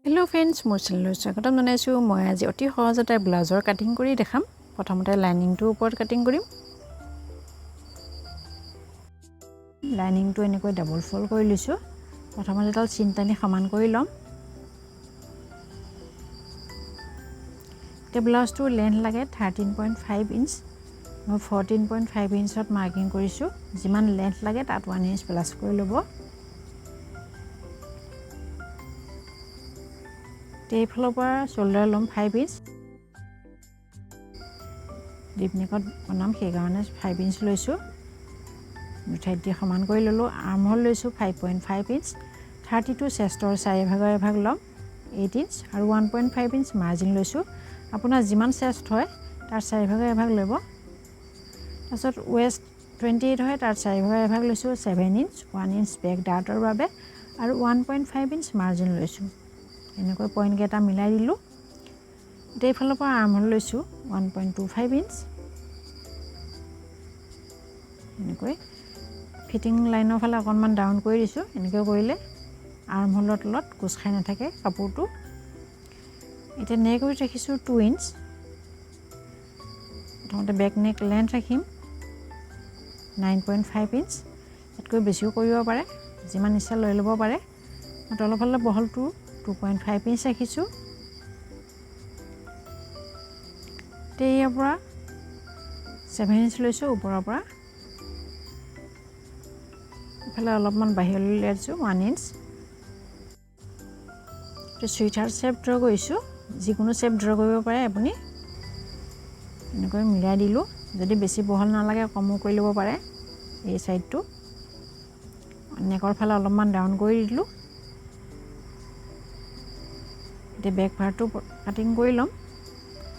hello friends मोर channel स्वागतम जनाइছো মই আজি অতি সহজতে ব্লাউজৰ কাটিং কৰি দেখাম প্ৰথমতে লাইনিংটো ওপৰত কাটিং কৰিম লাইনিংটো এনেকৈ ডাবল ফোল্ড কৰি লৈছো প্ৰথমতে তাল চিনটানি সমান কৰি লম তে ব্লাউজটো লেন্থ লাগে 13.5 ইঞ্চ মই 14.5 ইঞ্চত মাৰ্কিং কৰিছো যিমান লেন্থ লাগে তাত 1 ইঞ্চ প্লাস কৰি লব টেফলৰ পৰা শোল্ডাৰ লম 5 ইঞ্চ ডিপনেকত বনাম সেই কাৰণে 5 ইঞ্চ লৈছো মিঠাই দি সমান কৰি ললো আৰ্ম হোল লৈছো 5.5 ইঞ্চ 32 চেষ্টৰ 4 ভাগৰ এভাগ লম 8 ইঞ্চ আৰু 1.5 ইঞ্চ মাৰ্জিন লৈছো আপোনাৰ যিমান চেষ্ট হয় তাৰ 4 ভাগৰ এভাগ লব তাৰছত ওয়েষ্ট 28 হয় তাৰ 4 ভাগৰ এভাগ লৈছো 7 ইঞ্চ 1 ইঞ্চ বেক ডাৰ্টৰ বাবে আৰু 1.5 ইঞ্চ মাৰ্জিন লৈছো এনেকৈ পইণ্ট কেটা মিলাই দিলু টেফলৰ পৰা আৰ্ম হোল লৈছো 1.25 ইঞ্চ এনেকৈ ফিটিং লাইনৰ ফালে অকনমান ডাউন কৰি দিছো এনেকৈ কৰিলে আৰ্ম হোলৰ তলত কুছ খাই না থাকে কাপোৰটো এটা নেক উইথ ৰাখিছো 2 ইঞ্চ প্ৰথমতে বেক নেক লেন্থ ৰাখিম 9.5 ইঞ্চ এতকৈ বেছিও কৰিব পাৰে যিমান ইচ্ছা লৈ ল'ব পাৰে তলৰ ফালে বহলটো 2.5 ইঞ্চ ৰাখিছো তেইৰ পৰা 7 ইঞ্চ লৈছো ওপৰৰ পৰা এফালে অলপমান বাহিৰলৈ লৈছো 1 ইঞ্চ তো সুইটাৰ শেপ ড্ৰ কৰিছো যিকোনো শেপ ড্ৰ কৰিব পাৰে আপুনি এনেকৈ মিলাই দিলু যদি বেছি বহল নালাগে কমও কৰি ল'ব পাৰে এই সাইডটো নেকৰ ফালে অলপমান ডাউন কৰি দিলু তে বেক পাৰ্টটো কাটিং কৰি লম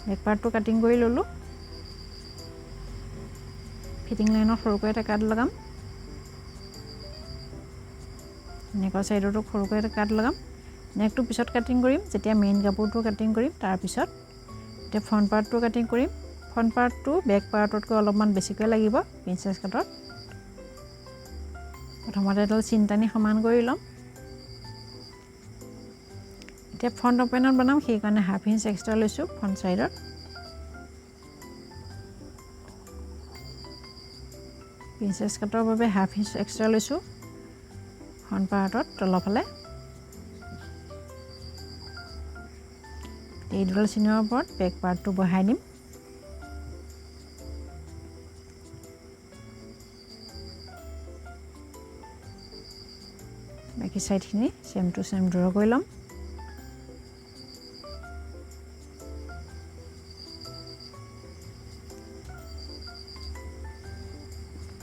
বেক পাৰ্টটো কাটিং কৰি ললো ফিটিং লাইনৰ সৰুকৈ এটা কাট লগাম নেকৰ সাইডটো সৰুকৈ এটা কাট লগাম নেকটো পিছত কাটিং কৰিম যেতিয়া মেইন কাপোৰটো কাটিং কৰিম তাৰ পিছত তে ফ্ৰন্ট পাৰ্টটো কাটিং কৰিম ফ্ৰন্ট পাৰ্টটো বেক পাৰ্টতকৈ অলপমান বেছিকৈ লাগিব প্ৰিন্সেছ কাটত প্ৰথমতে এডাল চিনটানি সমান কৰি লম এতিয়া ফ্ৰন্ট ওপেনত বনাম সেই কাৰণে হাফ ইঞ্চ এক্সট্ৰা লৈছো ফ্ৰন্ট সাইডত প্ৰিন্সেছ কাটৰ বাবে হাফ ইঞ্চ এক্সট্ৰা লৈছো ফ্ৰন্ট পাৰ্টত তলফালে এই দুডাল চিনৰ ওপৰত বেক পাৰ্টটো বহাই দিম বাকি সাইডখিনি সেম টু সেম ড্ৰ কৰি লম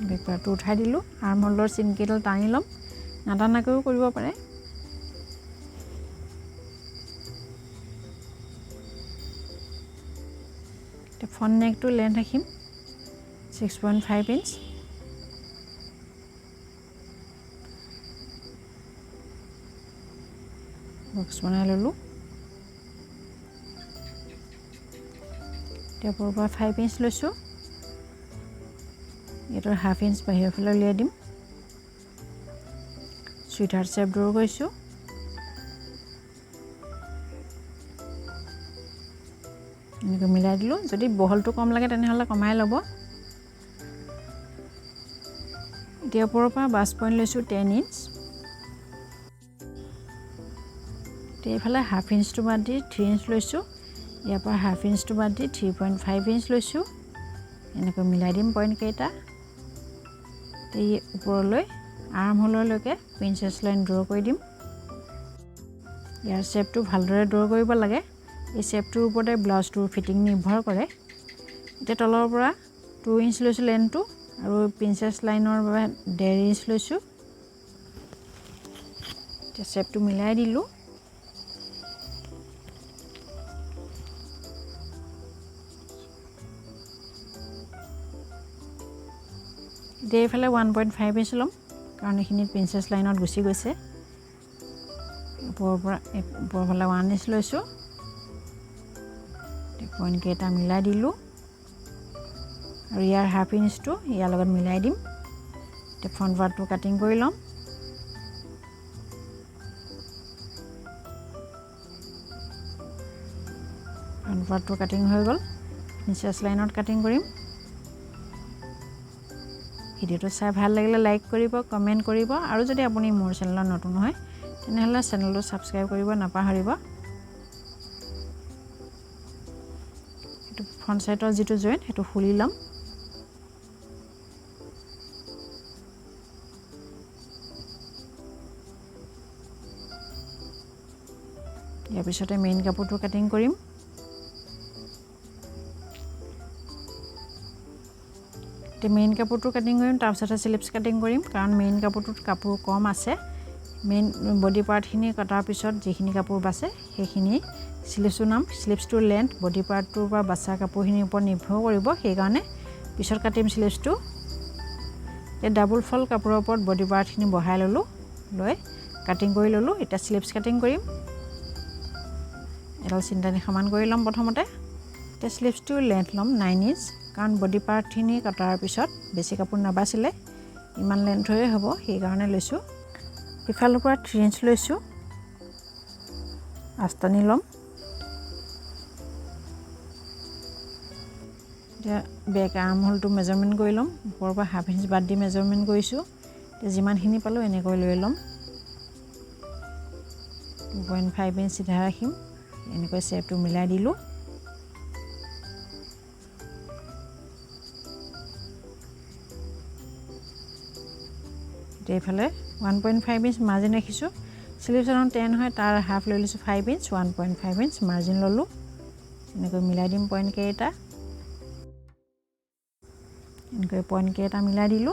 বেক পাৰ্টটো উঠাই দিলু আৰ্ম হোলৰ চিন কেডাল টানি লম নাটানাকৈও কৰিব পাৰে তে ফ্ৰন্ট নেকটো লেন্থ ৰাখিম 6.5 ইঞ্চ বক্স বনাই ললো টেপৰ পৰা 5 ইঞ্চ লৈছো এটাৰ হাফ ইঞ্চ বাহিৰৰ ফালে উলিয়াই দিম সুইটাৰ শেপ ড্ৰ কৰিছো এনেকৈ মিলাই দিলো যদি বহলটো কম লাগে তেনেহলে কমাই ল'ব এতিয়া ওপৰৰ পৰা বাছ পইণ্ট লৈছো 10 ইঞ্চ এইফালে হাফ ইঞ্চটো বাদ দি 3 ইঞ্চ লৈছো ইয়াৰ পৰা হাফ ইঞ্চটো বাদ দি 3.5 ইঞ্চ লৈছো এনেকৈ মিলাই দিম পইণ্ট কেইটা এই ওপৰলৈ আৰ্ম হোললৈকে প্ৰিন্সেছ লাইন ড্ৰ কৰি দিম ইয়াৰ শেপটো ভালদৰে ড্ৰ কৰিব লাগে এই শেপটোৰ ওপৰতে ব্লাউজটোৰ ফিটিং নিৰ্ভৰ কৰে এতিয়া তলৰ পৰা 2 ইঞ্চ লৈছো লেন্থটো আৰু প্ৰিন্সেছ লাইনৰ বাবে 1.5 ইঞ্চ লৈছো এতিয়া শেপটো মিলাই দিলু দেইফালে 1.5 ইঞ্চ লম কাৰণ এখিনি প্ৰিন্সেছ লাইনত গুছি গৈছে ওপৰৰ ফালে 1 ইঞ্চ লৈছো পইণ্ট কেটা মিলাই দিলু আৰু ইয়াৰ হাফ ইঞ্চটো ইয়াৰ লগত মিলাই দিম তে ফ্ৰন্ট পাৰ্টটো কাটিং কৰি লম ফ্ৰণ্ট পাৰ্টটো কাটিং হৈ গ'ল নিচেছ লাইনত কাটিং কৰিম ভিডিঅ'টো চাই ভাল লাগিলে লাইক কৰিব কমেন্ট কৰিব আৰু যদি আপুনি মোৰ চেনেলত নতুন হয় তেনেহলে চেনেলটো সাবস্ক্ৰাইব কৰিব নাপাহৰিব এটো ফ্ৰণ্ট সাইডৰ যেটো জয়েন্ট হেতু খুলি লম ইয়াৰ পিছতে মেইন কাপোৰটো কাটিং কৰিম তে মেইন কাপোৰটো কাটিং কৰিম তাৰ পিছতে স্লিপছ কাটিং কৰিম কাৰণ মেইন কাপোৰটোত কাপোৰ কম আছে মেইন বডি পাৰ্টখিনি কটাৰ পিছত যিখিনি কাপোৰ বাছে সেইখিনি স্লিপছৰ নাম স্লিপছটোৰ লেন্থ বডি পাৰ্টটোৰ পৰা বাছা কাপোৰখিনিৰ ওপৰত নিৰ্ভৰ কৰিব সেই কাৰণে পিছত কাটিম স্লিপছটো এই ডাবল ফল কাপোৰৰ ওপৰত বডি পাৰ্টখিনি বহাই ললো লৈ কাটিং কৰি ললো এটা স্লিপছ কাটিং কৰিম এডাল চিন্তানি সমান কৰি লম প্ৰথমতে তে স্লিপছটোৰ লেন্থ লম 9 ইঞ্চ কাৰণ বডি পাৰ্টখিনি কটাৰ পিছত বেছি কাপোৰ নাবাছিলে ইমান লেন্থৰে হ'ব সেই কাৰণে লৈছো ইফালৰ পৰা 3 ইঞ্চ লৈছো আস্তানি লম এতিয়া বেক আৰ্ম হোলটো মেজাৰমেন্ট কৰি লম ওপৰৰ পৰা হাফ ইঞ্চ বাদ দি মেজাৰমেন্ট কৰিছো তে যিমানখিনি পালো এনেকৈ লৈ লম 2.5 ইঞ্চ সিধা ৰাখিম এনেকৈ শেপটো মিলাই দিলো এইফালে 1.5 ইঞ্চ মাৰ্জিন ৰাখিছো স্লিপছৰ 10 হয় তাৰ হাফ লৈ লৈছো 5 ইঞ্চ 1.5 ইঞ্চ মাৰ্জিন ললো এনেকৈ মিলাই দিম পইণ্ট কেইটা এনেকৈ পইণ্ট কেইটা মিলাই দিলো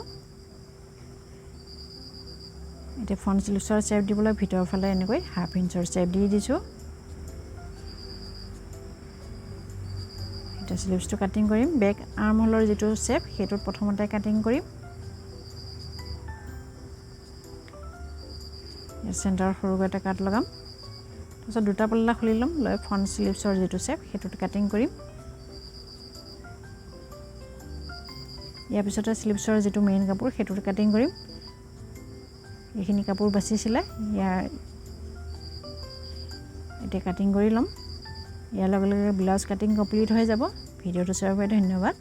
এতিয়া ফ্ৰণ্ট স্লিপছৰ শেপ দিবলৈ ভিতৰ ফালে এনেকৈ হাফ ইঞ্চৰ শেপ দি দিছো এটা স্লিপছটো কাটিং কৰিম বেক আৰ্ম হোলৰ যেটো শেপ হেতু প্ৰথমতে কাটিং কৰিম সেন্টাৰ সৰু এটা কাট লগাম তাৰপিছত দুটা পল্লা খুলি লম লৈ ফ্ৰণ্ট স্লিপছৰ যেটো শেপ হেতুত কাটিং কৰিম ইয়াৰ পিছতে স্লিপছৰ যেটো মেইন কাপোৰ হেতুত কাটিং কৰিম এইখিনি কাপোৰ বাছিছিলে ইয়াৰ এটা কাটিং কৰি লম ইয়াৰ লগে লগে ব্লাউজ কাটিং কমপ্লিট হৈ যাব ভিডিঅ'টো চাবৰ বাবে ধন্যবাদ